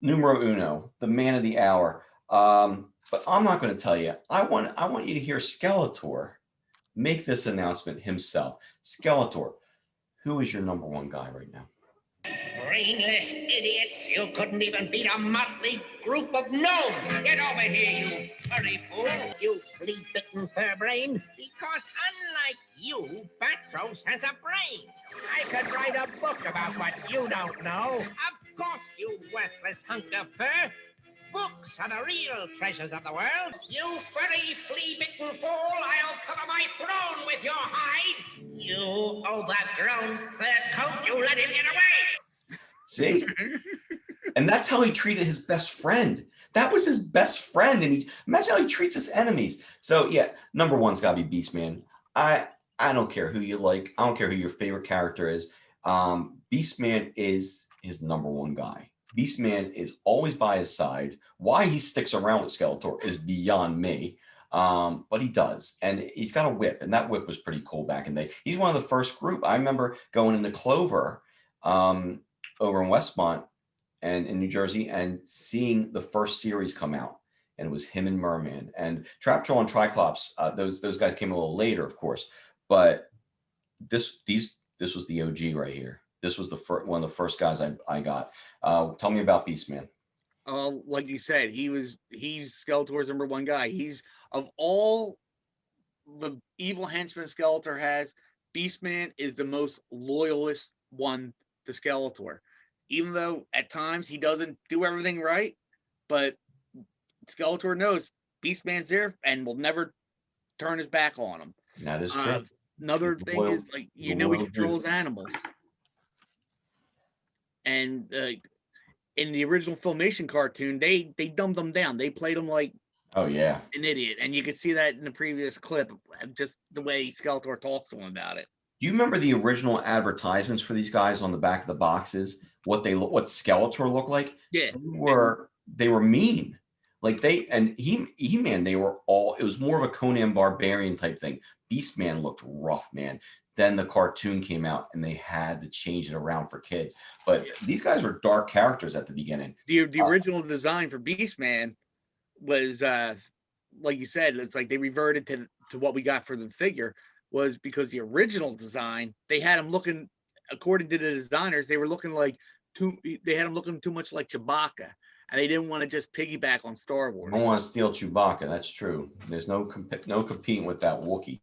numero uno, the man of the hour. But I'm not going to tell you. I want you to hear Skeletor make this announcement himself. Skeletor, who is your number one guy right now? Brainless idiots! You couldn't even beat a motley group of gnomes! Get over here, you furry fool! You flea-bitten fur-brain! Because unlike you, Batros has a brain! I could write a book about what you don't know! Of course, you worthless hunk of fur! Books are the real treasures of the world! You furry, flea-bitten fool! I'll cover my throne with your hide! You overgrown fur coat! You let him get away! See? And that's how he treated his best friend. That was his best friend. And imagine how he treats his enemies. So yeah, number one's gotta be Beastman. I don't care who you like. I don't care who your favorite character is. Beastman is his number one guy. Beastman is always by his side. Why he sticks around with Skeletor is beyond me. But he does. And he's got a whip. And that whip was pretty cool back in the day. He's one of the first group. I remember going into Clover over in Westmont and in New Jersey and seeing the first series come out. And it was him and Merman. And Trapjaw and Triclops, those guys came a little later, of course. But this was the OG right here. This was one of the first guys I got. Tell me about Beastman. Like you said, he's Skeletor's number one guy. He's, of all the evil henchmen Skeletor has, Beastman is the most loyalist one to Skeletor. Even though at times he doesn't do everything right, but Skeletor knows Beastman's there and will never turn his back on him. That is true. Another thing is, like, he controls animals. And in the original Filmation cartoon, they dumbed him down. They played him like, oh yeah, an idiot. And you could see that in the previous clip, just the way Skeletor talks to him about it. Do you remember the original advertisements for these guys on the back of the boxes? What Skeletor looked like? Yeah, they were mean. Like He-Man, it was more of a Conan Barbarian type thing. Beastman looked rough, man. Then the cartoon came out and they had to change it around for kids. But these guys were dark characters at the beginning. The original design for Beastman was, like you said, it's like they reverted to what we got for the figure, was because the original design, they had him looking, according to the designers, they had him looking too much like Chewbacca. And they didn't want to just piggyback on Star Wars. I don't want to steal Chewbacca. That's true. There's no competing with that Wookiee.